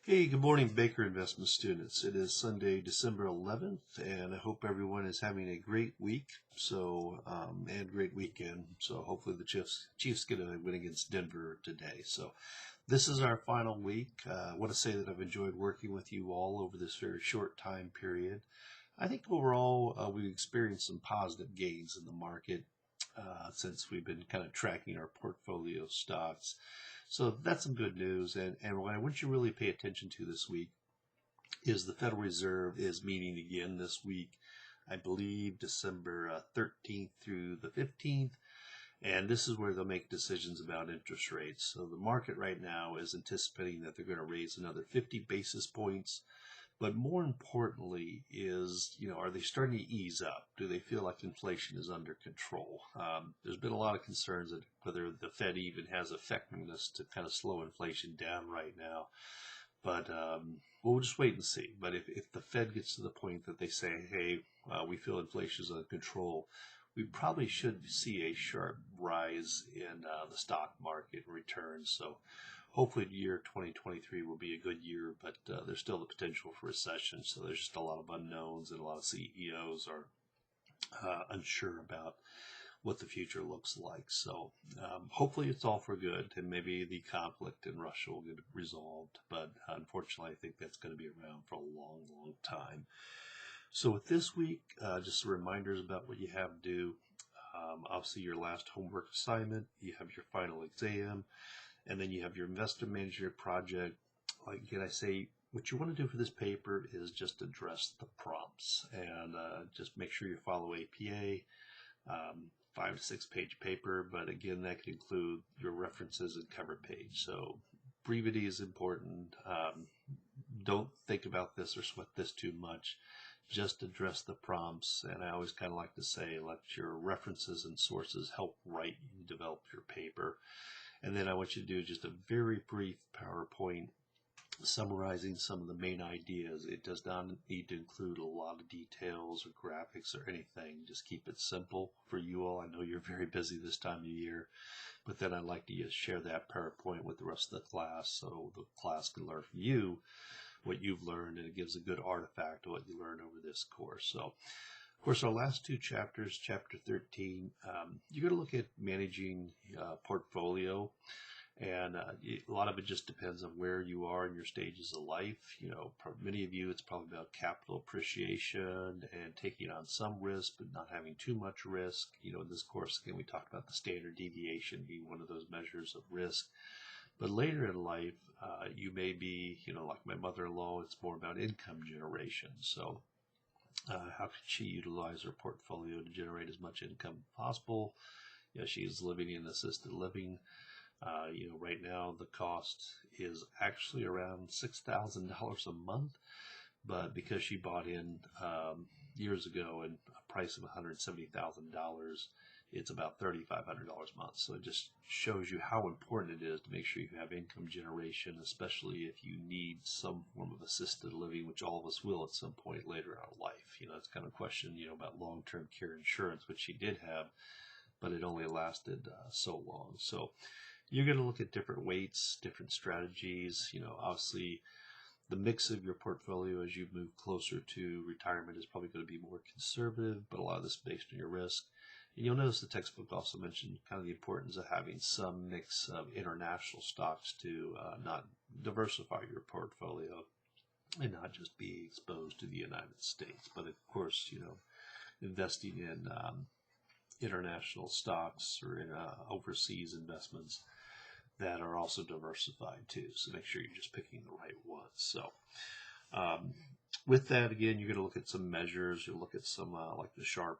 Hey, good morning, Baker Investment students. It is Sunday, December 11th, and I hope everyone is having a great week. And great weekend. So hopefully the Chiefs get a win against Denver today. So this is our final week. I want to say that I've enjoyed working with you all over this very short time period. I think overall we've experienced some positive gains in the market since we've been kind of tracking our portfolio stocks. So that's some good news. And what I want you to really pay attention to this week is the Federal Reserve is meeting again this week, I believe December 13th through the 15th. And this is where they'll make decisions about interest rates. So the market right now is anticipating that they're going to raise another 50 basis points. But more importantly is, are they starting to ease up? Do they feel like inflation is under control? There's been a lot of concerns that whether the Fed even has effectiveness to kind of slow inflation down right now. But we'll just wait and see. But if the Fed gets to the point that they say, hey, we feel inflation is under control, we probably should see a sharp rise in the stock market returns. So hopefully the year 2023 will be a good year, but there's still the potential for recession. So there's just a lot of unknowns, and a lot of CEOs are unsure about what the future looks like. So hopefully it's all for good, and maybe the conflict in Russia will get resolved. But unfortunately, I think that's going to be around for a long, long time. So with this week, just some reminders about what you have to do. Obviously, your last homework assignment, you have your final exam, and then you have your investor manager project. Like again, I say, what you want to do for this paper is just address the prompts and just make sure you follow APA. 5 to 6 page paper, but again, that can include your references and cover page. So brevity is important. Don't think about this or sweat this too much. Just address the prompts. And I always kind of like to say, let your references and sources help write and develop your paper. And then I want you to do just a very brief PowerPoint summarizing some of the main ideas. It does not need to include a lot of details or graphics or anything. Just keep it simple for you all. I know you're very busy this time of year, but then I'd like to just share that PowerPoint with the rest of the class so the class can learn from you what you've learned, and it gives a good artifact of what you learned over this course. So, of course, our last two chapters, chapter 13, you're going to look at managing portfolio. And a lot of it just depends on where you are in your stages of life. For many of you, it's probably about capital appreciation and taking on some risk, but not having too much risk. In this course, again, we talked about the standard deviation being one of those measures of risk. But later in life, you may be, like my mother-in-law, it's more about income generation. So how can she utilize her portfolio to generate as much income as possible? She is living in assisted living. Right now the cost is actually around $6,000 a month, but because she bought in years ago and a price of $170,000, it's about $3,500 a month. So it just shows you how important it is to make sure you have income generation, especially if you need some form of assisted living, which all of us will at some point later in our life. It's kind of a question, about long-term care insurance, which she did have, but it only lasted so long. So you're going to look at different weights, different strategies. Obviously, the mix of your portfolio as you move closer to retirement is probably going to be more conservative, but a lot of this is based on your risk. And you'll notice the textbook also mentioned kind of the importance of having some mix of international stocks to not diversify your portfolio and not just be exposed to the United States. But of course, investing in international stocks or in overseas investments that are also diversified too. So make sure you're just picking the right ones. So with that, again, you're going to look at some measures. You'll look at some like the Sharp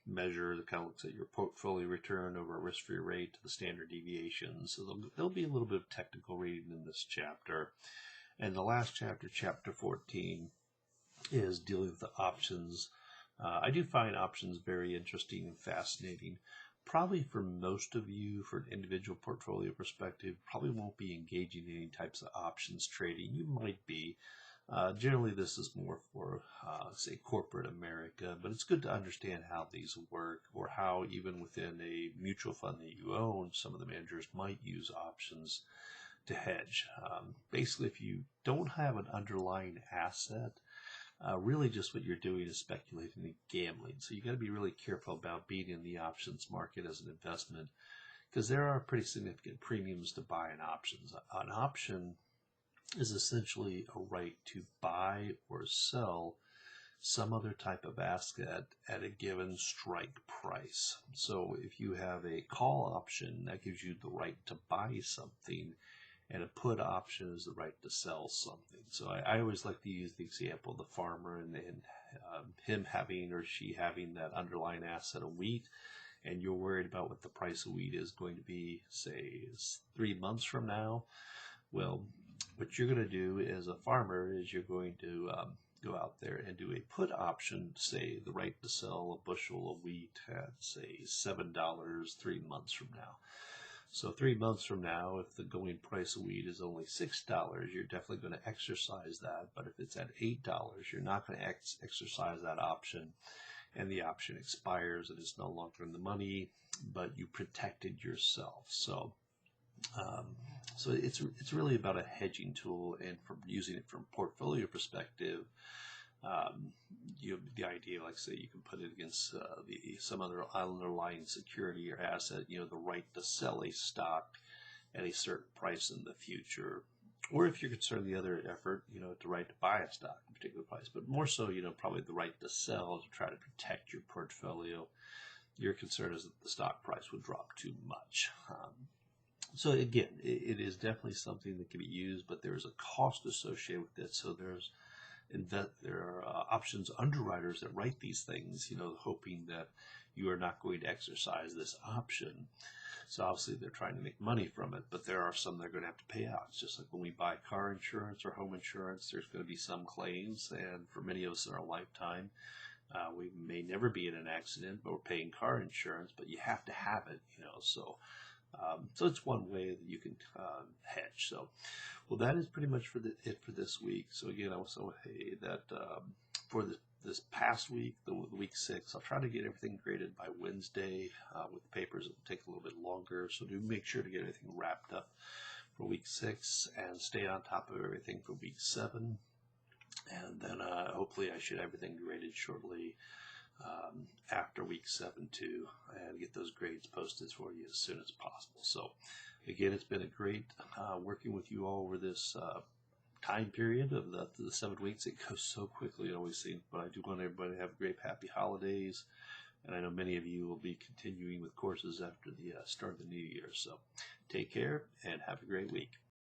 measure that kind of looks at your portfolio return over a risk-free rate to the standard deviation. So there'll be a little bit of technical reading in this chapter. And the last chapter, chapter 14, is dealing with the options. I do find options very interesting and fascinating. Probably for most of you, for an individual portfolio perspective, probably won't be engaging in any types of options trading. You might be. Generally, this is more for, say, corporate America, but it's good to understand how these work, or how even within a mutual fund that you own, some of the managers might use options to hedge. Basically, if you don't have an underlying asset, really just what you're doing is speculating and gambling. So you got to be really careful about being in the options market as an investment, because there are pretty significant premiums to buy in options. An option is essentially a right to buy or sell some other type of asset at a given strike price. So if you have a call option, that gives you the right to buy something, and a put option is the right to sell something. So I always like to use the example of the farmer and him having or she having that underlying asset of wheat, and you're worried about what the price of wheat is going to be, say, 3 months from now. Well, what you're going to do as a farmer is you're going to go out there and do a put option, say the right to sell a bushel of wheat at, say, $7 3 months from now. So 3 months from now, if the going price of wheat is only $6, you're definitely going to exercise that. But if it's at $8, you're not going to exercise that option, and the option expires and it's no longer in the money, but you protected yourself. So it's really about a hedging tool, and from using it from a portfolio perspective, the idea, like say, you can put it against some other underlying security or asset, the right to sell a stock at a certain price in the future. Or if you're concerned the other effort, the right to buy a stock at a particular price, but more so, probably the right to sell to try to protect your portfolio. Your concern is that the stock price would drop too much. So again, it is definitely something that can be used, but there is a cost associated with it. So there are options underwriters that write these things, hoping that you are not going to exercise this option. So obviously they're trying to make money from it, but there are some that are going to have to pay out. It's just like when we buy car insurance or home insurance, there's going to be some claims, and for many of us in our lifetime, we may never be in an accident, but we're paying car insurance, but you have to have it, so it's one way that you can hedge. So, well, that is pretty much it for this week. So again, I will say that for this past week, the week 6, I'll try to get everything graded by Wednesday. With the papers, it will take a little bit longer. So do make sure to get everything wrapped up for week 6 and stay on top of everything for week 7. And then hopefully I should have everything graded shortly after week 7 too, and get those grades posted for you as soon as possible. So again, it's been a great working with you all over this time period of the 7 weeks. It goes so quickly, it always seems, but I do want everybody to have great happy holidays, and I know many of you will be continuing with courses after the start of the new year. So take care and have a great week.